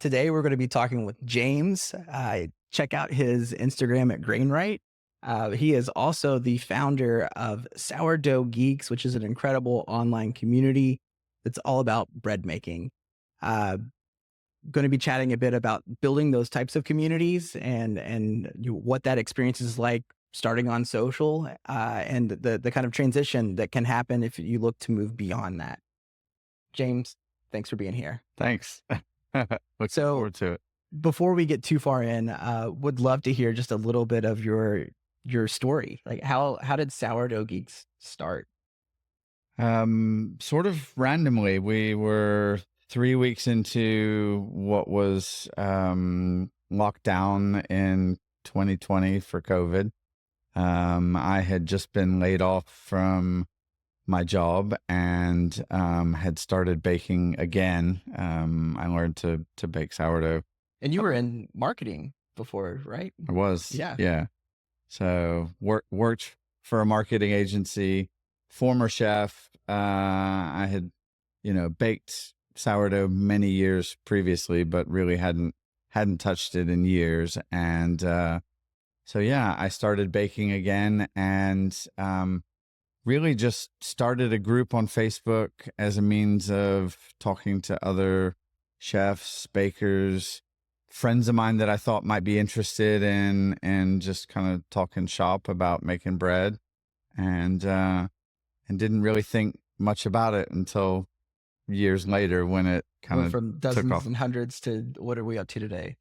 Today we're going to be talking with James. Check out his Instagram at Grainright. He is also the founder of Sourdough Geeks, which is an incredible online community that's all about bread making. Going to be chatting a bit about building those types of communities and what that experience is like starting on social, and the kind of transition that can happen if you look to move beyond that. James, thanks for being here. Thanks. Looking forward to it. Before we get too far in, would love to hear just a little bit of your story. Like how did Sourdough Geeks start? Sort of randomly, we were 3 weeks into what was lockdown in 2020 for COVID. I had just been laid off from my job and had started baking again. I learned to bake sourdough. And you were in marketing before, right? I was. Yeah. So worked for a marketing agency, former chef. I had, baked sourdough many years previously, but really hadn't touched it in years. And so yeah, I started baking again and really just started a group on Facebook as a means of talking to other chefs, bakers, friends of mine that I thought might be interested in, and just kind of talking shop about making bread, and didn't really think much about it until years later when it kind of from dozens and hundreds to what are we up to today?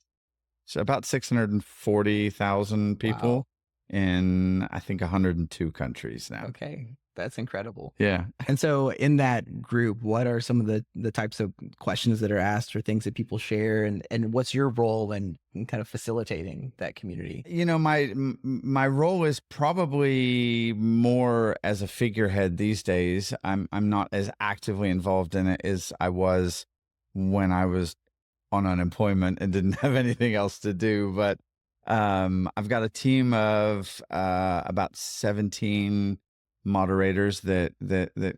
So about 640,000 people. Wow. In I think 102 countries now. Okay, that's incredible. Yeah. And so in that group, what are some of the types of questions that are asked or things that people share, and what's your role in kind of facilitating that community? My role is probably more as a figurehead these days. I'm not as actively involved in it as I was when I was on unemployment and didn't have anything else to do, but I've got a team of about 17 moderators that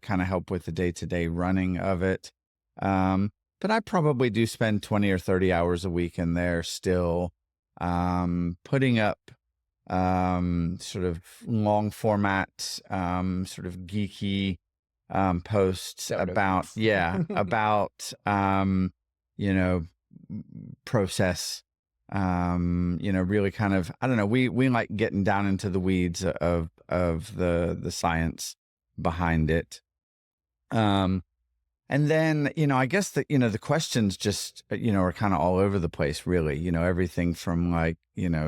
kind of help with the day-to-day running of it. But I probably do spend 20 or 30 hours a week in there still, putting up sort of long format, sort of geeky posts about process. Really kind of, I don't know, we like getting down into the weeds of the science behind it. And then, I guess that, the questions just, are kind of all over the place, really, everything from like,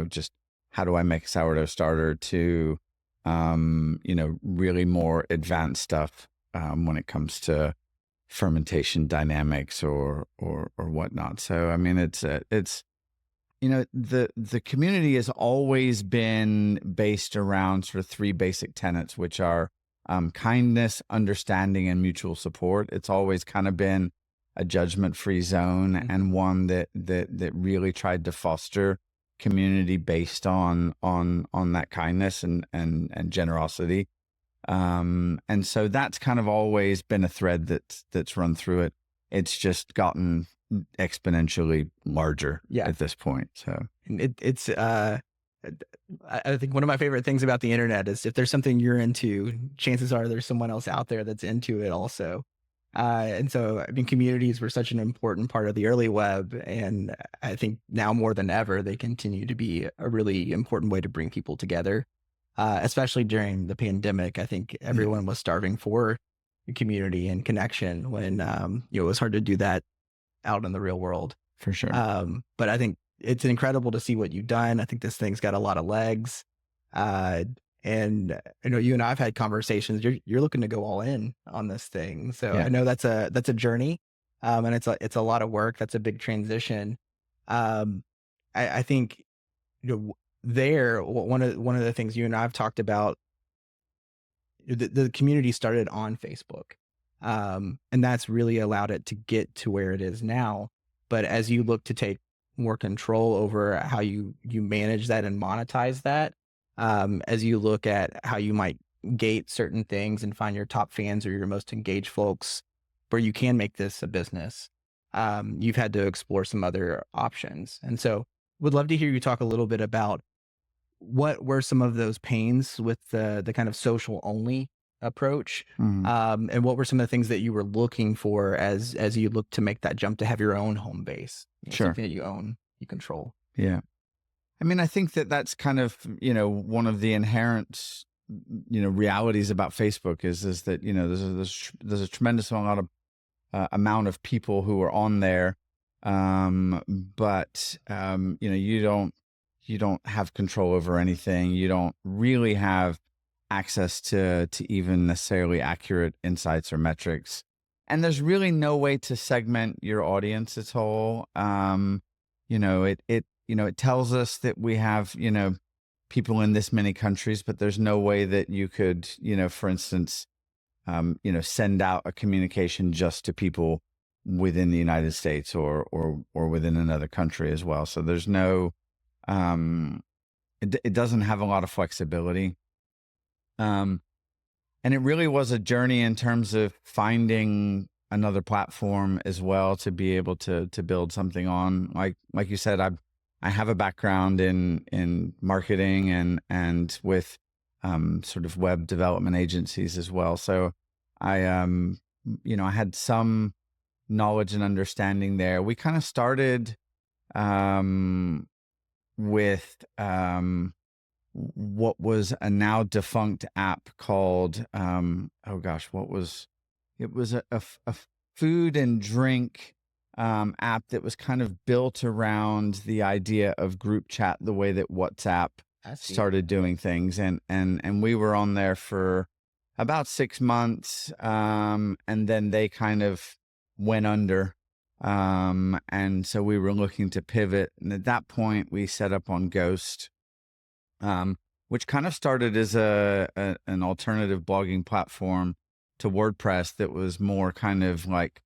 just how do I make a sourdough starter to, really more advanced stuff, when it comes to fermentation dynamics or whatnot. So, I mean, it's the community has always been based around sort of three basic tenets, which are kindness, understanding, and mutual support. It's always kind of been a judgment-free zone, and one that really tried to foster community based on that kindness and generosity. And so that's kind of always been a thread that's run through it. It's just gotten exponentially larger at this point. So it's I think one of my favorite things about the internet is if there's something you're into, chances are there's someone else out there that's into it also. And so, I mean, communities were such an important part of the early web, and I think now more than ever, they continue to be a really important way to bring people together, especially during the pandemic. I think everyone was starving for community and connection when, it was hard to do that out in the real world. For sure. But I think it's incredible to see what you've done. I think this thing's got a lot of legs. And you and I've had conversations. You're looking to go all in on this thing. So I know that's a journey. And it's a lot of work. That's a big transition. I think, one of the things you and I've talked about, the community started on Facebook. And that's really allowed it to get to where it is now. But as you look to take more control over how you manage that and monetize that, as you look at how you might gate certain things and find your top fans or your most engaged folks where you can make this a business, you've had to explore some other options. And so would love to hear you talk a little bit about what were some of those pains with the kind of social only approach, Mhm. and what were some of the things that you were looking for as you look to make that jump to have your own home base, Sure. something that you own, you control. Yeah. I mean, I think that that's kind of, one of the inherent, realities about Facebook is that, there's a tremendous amount of people who are on there. But, you don't have control over anything. You don't really have access to even necessarily accurate insights or metrics. And there's really no way to segment your audience at all. It tells us that we have, people in this many countries, but there's no way that you could, for instance, send out a communication just to people within the United States or within another country as well. So there's no, it doesn't have a lot of flexibility. And it really was a journey in terms of finding another platform as well to be able to build something on. Like you said, I have a background in marketing and with sort of web development agencies as well. So I I had some knowledge and understanding there. We kind of started with what was a now defunct app called it was a food and drink app that was kind of built around the idea of group chat the way that WhatsApp I see. started doing things, and we were on there for about 6 months, and then they kind of went under, and so we were looking to pivot, and at that point we set up on Ghost, which kind of started as an alternative blogging platform to WordPress that was more kind of like,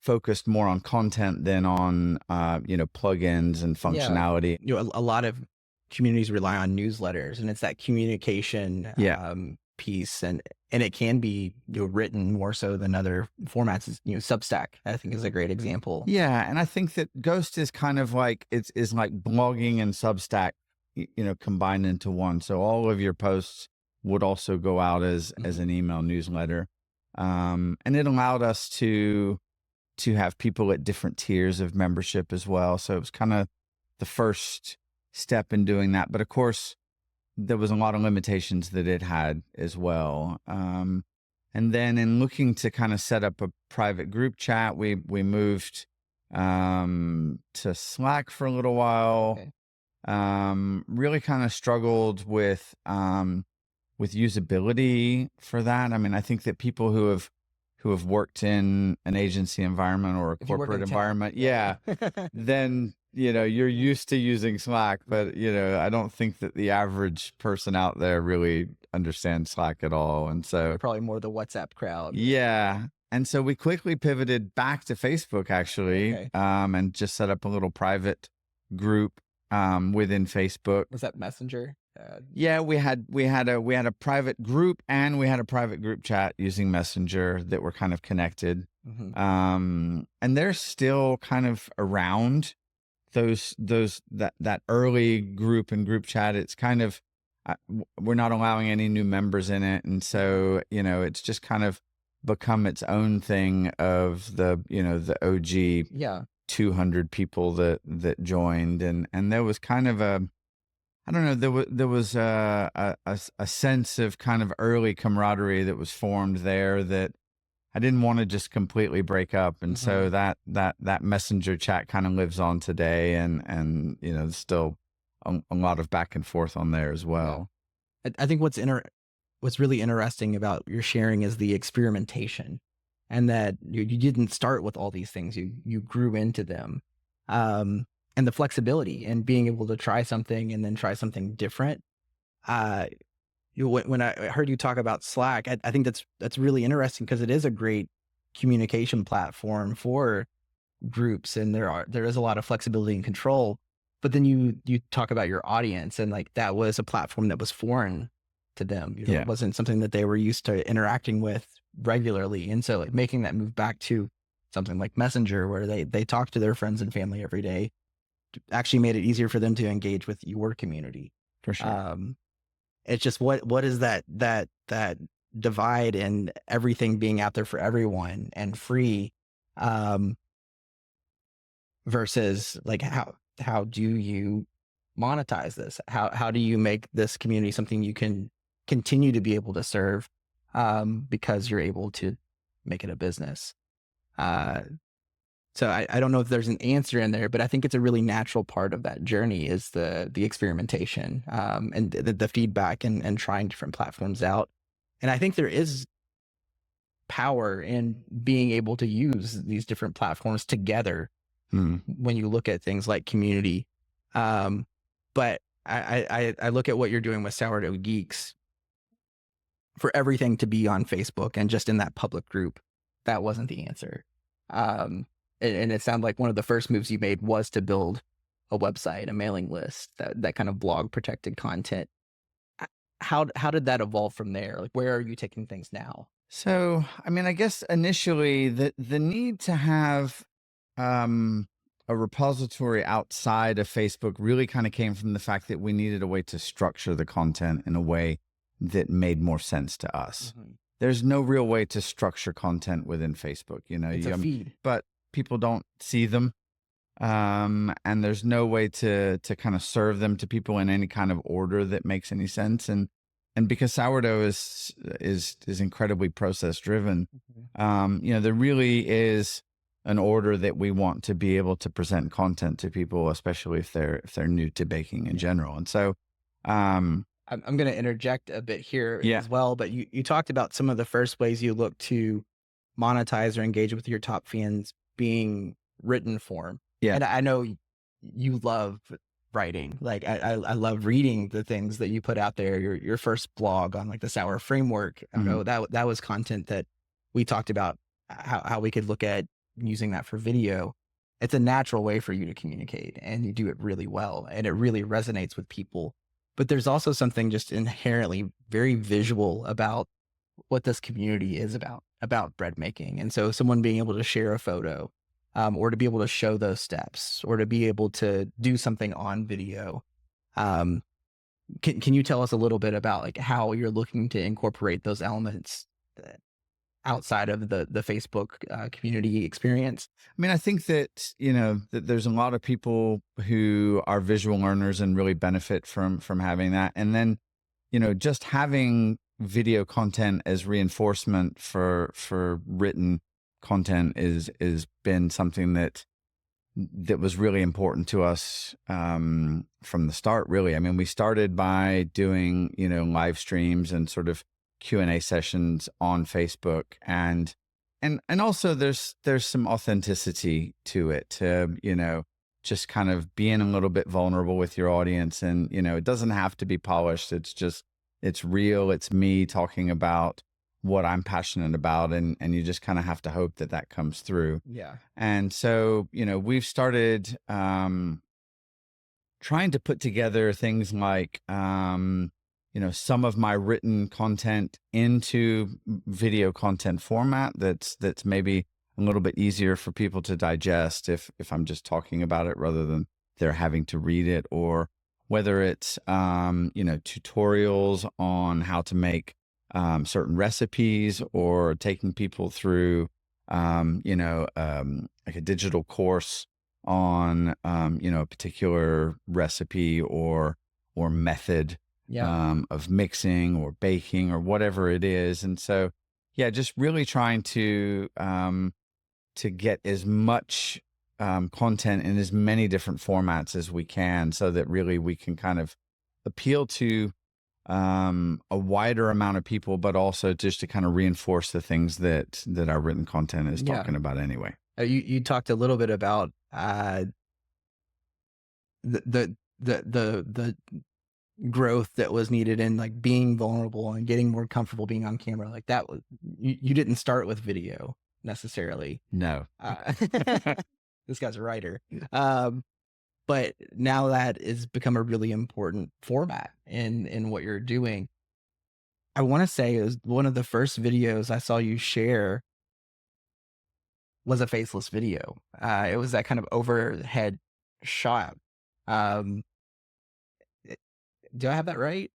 focused more on content than on, plugins and Yeah. functionality. A lot of communities rely on newsletters, and it's that communication Yeah. piece, and it can be written more so than other formats. Substack, I think, is a great example. Yeah, and I think that Ghost is kind of like is like blogging and Substack, combined into one. So all of your posts would also go out as an email newsletter, and it allowed us to have people at different tiers of membership as well. So it was kind of the first step in doing that. But of course, there was a lot of limitations that it had as well. And then in looking to kind of set up a private group chat, we moved to Slack for a little while. Okay. Really kind of struggled with usability for that. I mean, I think that people who have worked in an agency environment or a If you work corporate in tech, environment, yeah, then you're used to using Slack, but I don't think that the average person out there really understands Slack at all. And so probably more the WhatsApp crowd. yeah. And so we quickly pivoted back to Facebook actually, Okay. and just set up a little private group within Facebook. Was that Messenger? Yeah, we had a private group and we had a private group chat using Messenger that were kind of connected. And they're still kind of around that early group and group chat. It's kind of we're not allowing any new members in it, and so it's just kind of become its own thing of the the OG Yeah. 200 people that joined, and there was kind of I don't know, there was a sense of kind of early camaraderie that was formed there that I didn't want to just completely break up, and so that Messenger chat kind of lives on today, and there's still a lot of back and forth on there as well. I think what's really interesting about your sharing is the experimentation, and that you didn't start with all these things. You grew into them, and the flexibility and being able to try something and then try something different. When I heard you talk about Slack, I think that's really interesting because it is a great communication platform for groups, and there is a lot of flexibility and control. But then you talk about your audience, and like that was a platform that was foreign to them. Yeah. It wasn't something that they were used to interacting with regularly, and so like making that move back to something like Messenger, where they talk to their friends and family every day, actually made it easier for them to engage with your community. For sure. It's just what is that divide in everything being out there for everyone and free, um, versus like how do you monetize this? How do you make this community something you can continue to be able to serve, because you're able to make it a business? Uh, so I don't know if there's an answer in there, but I think it's a really natural part of that journey is the experimentation, and the feedback and trying different platforms out. And I think there is power in being able to use these different platforms together when you look at things like community. But I look at what you're doing with Sourdough Geeks, for everything to be on Facebook and just in that public group. That wasn't the answer. And it sounded like one of the first moves you made was to build a website, a mailing list, that kind of blog protected content. How did that evolve from there? Like, where are you taking things now? So, I mean, I guess initially the need to have a repository outside of Facebook really kind of came from the fact that we needed a way to structure the content in a way that made more sense to us. There's no real way to structure content within Facebook, It's a feed. but people don't see them. And there's no way to kind of serve them to people in any kind of order that makes any sense. And because sourdough is incredibly process driven, there really is an order that we want to be able to present content to people, especially if they're new to baking in general. And so, I'm going to interject a bit here as well, but you talked about some of the first ways you look to monetize or engage with your top fans being written form. Yeah. And I know you love writing. Like I love reading the things that you put out there. Your first blog on like the Sour Framework. I know that was content that we talked about how we could look at using that for video. It's a natural way for you to communicate, and you do it really well, and it really resonates with people. But there's also something just inherently very visual about what this community is about bread making. And so someone being able to share a photo, or to be able to show those steps, or to be able to do something on video. Can you tell us a little bit about like how you're looking to incorporate those elements outside of the Facebook community experience? I mean, I think that, that there's a lot of people who are visual learners and really benefit from having that. And then, just having video content as reinforcement for written content is been something that was really important to us from the start, really. I mean, we started by doing, live streams and sort of Q&A sessions on Facebook, and also there's some authenticity to it, just kind of being a little bit vulnerable with your audience. And it doesn't have to be polished. It's real. It's me talking about what I'm passionate about, and you just kind of have to hope that comes through. Yeah. And so we've started trying to put together things like some of my written content into video content format that's maybe a little bit easier for people to digest if I'm just talking about it rather than they're having to read it, or whether it's tutorials on how to make certain recipes, or taking people through like a digital course on a particular recipe or method of mixing or baking or whatever it is. And so, just really trying to get as much content in as many different formats as we can, so that really we can kind of appeal to a wider amount of people, but also just to kind of reinforce the things that our written content is talking about anyway. You talked a little bit about the growth that was needed in like being vulnerable and getting more comfortable being on camera. Like that was, you didn't start with video necessarily. No. This guy's a writer. But now that has become a really important format in what you're doing. I want to say it was one of the first videos I saw you share was a faceless video. It was that kind of overhead shot. Um, it- do I have that right?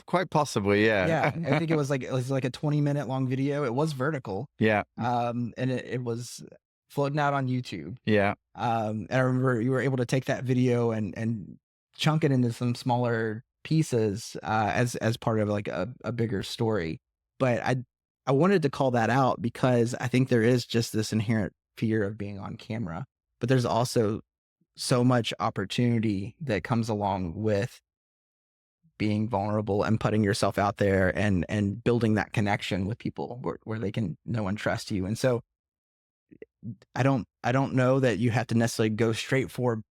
Quite possibly, yeah. Yeah, I think it was like a 20-minute long video. It was vertical, Yeah, and it was floating out on YouTube. yeah, And I remember you were able to take that video and chunk it into some smaller pieces as part of like a bigger story. But I wanted to call that out because I think there is just this inherent fear of being on camera, but there's also so much opportunity that comes along with being vulnerable and putting yourself out there and building that connection with people where they can know and trust you. And so I don't know that you have to necessarily go straight for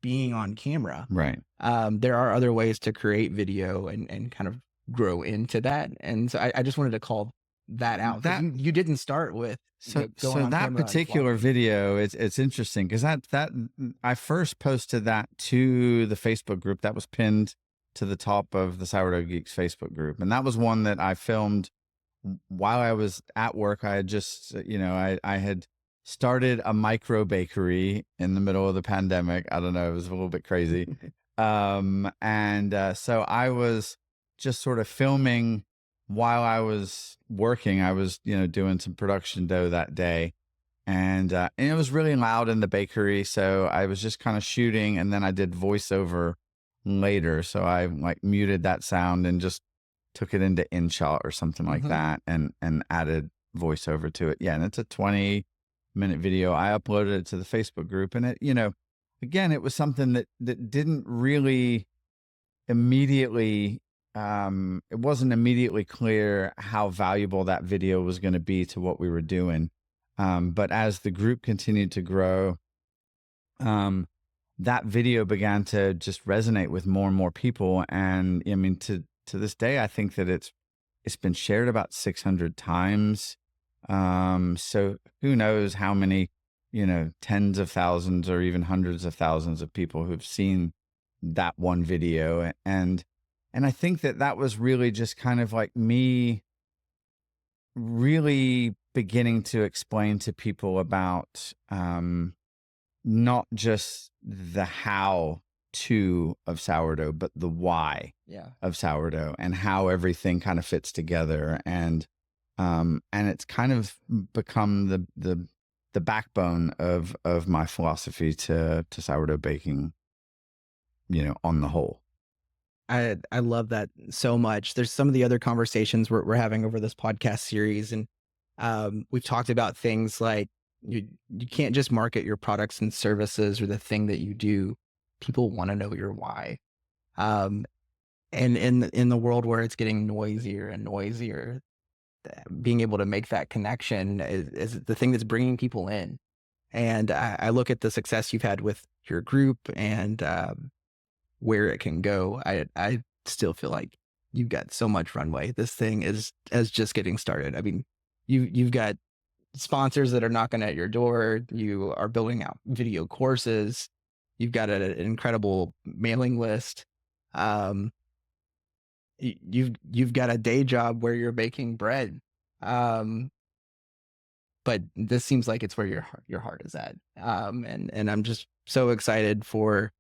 being on camera. right. There are other ways to create video and kind of grow into that. And so I just wanted to call that out. 'Cause That you didn't start with going on that camera and particular vlogging. video, it's interesting because that I first posted that to the Facebook group that was pinned to the top of the Sourdough Geeks Facebook group, and that was one that I filmed while I was at work. I had just I had started a micro bakery in the middle of the pandemic. I don't know, it was a little bit crazy. So I was just sort of filming while I was working. I was, doing some production dough that day. And it was really loud in the bakery. So I was just kind of shooting, and then I did voiceover later. So I like muted that sound and just took it into InShot or something like that and added voiceover to it. Yeah. And it's a 20-minute video. I uploaded it to the Facebook group, and it, again, it was something that didn't really immediately, it wasn't immediately clear how valuable that video was going to be to what we were doing. But as the group continued to grow, that video began to just resonate with more and more people. And I mean, to this day, I think that it's been shared about 600 times. So who knows how many, tens of thousands or even hundreds of thousands of people who've seen that one video. And I think that was really just kind of like me really beginning to explain to people about not just the how to of sourdough, but the why of sourdough and how everything kind of fits together. And it's kind of become the backbone of my philosophy to sourdough baking, on the whole. I love that so much. There's some of the other conversations we're having over this podcast series, and we've talked about things like you can't just market your products and services or the thing that you do. People want to know your why. And in the world where it's getting noisier and noisier, being able to make that connection is the thing that's bringing people in. And I look at the success you've had with your group and where it can go. I still feel like you've got so much runway. This thing is just getting started. I mean, you've got sponsors that are knocking at your door. You are building out video courses. You've got an incredible mailing list. You've got a day job where you're baking bread. But this seems like it's where your heart is at. And I'm just so excited for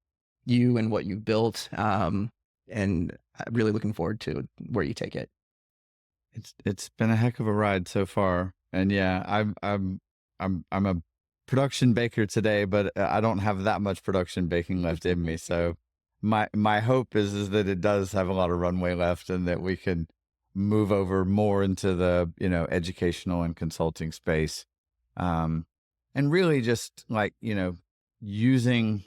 you and what you've built. And I'm really looking forward to where you take it. It's been a heck of a ride so far. And yeah, I'm a production baker today, but I don't have that much production baking left in me. So my hope is that it does have a lot of runway left, and that we can move over more into the, educational and consulting space. And really just like, using,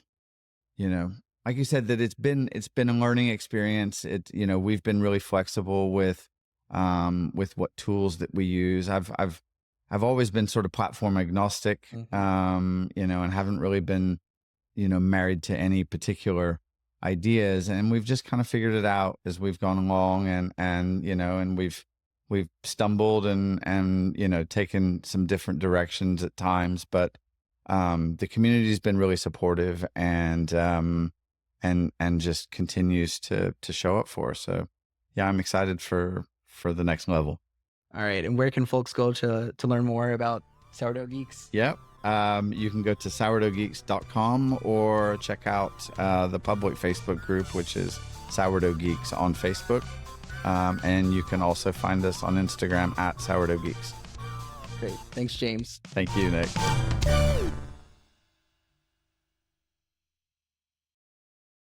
like you said, that it's been a learning experience. We've been really flexible with what tools that we use. I've always been sort of platform agnostic, and haven't really been, married to any particular ideas. And we've just kind of figured it out as we've gone along, and we've stumbled and taken some different directions at times, but the community's been really supportive and just continues to show up for us. So yeah, I'm excited for the next level. All right. And where can folks go to learn more about Sourdough Geeks? Yep. You can go to sourdoughgeeks.com or check out the public Facebook group, which is Sourdough Geeks on Facebook. And you can also find us on Instagram at Sourdough Geeks. Great. Thanks, James. Thank you, Nick.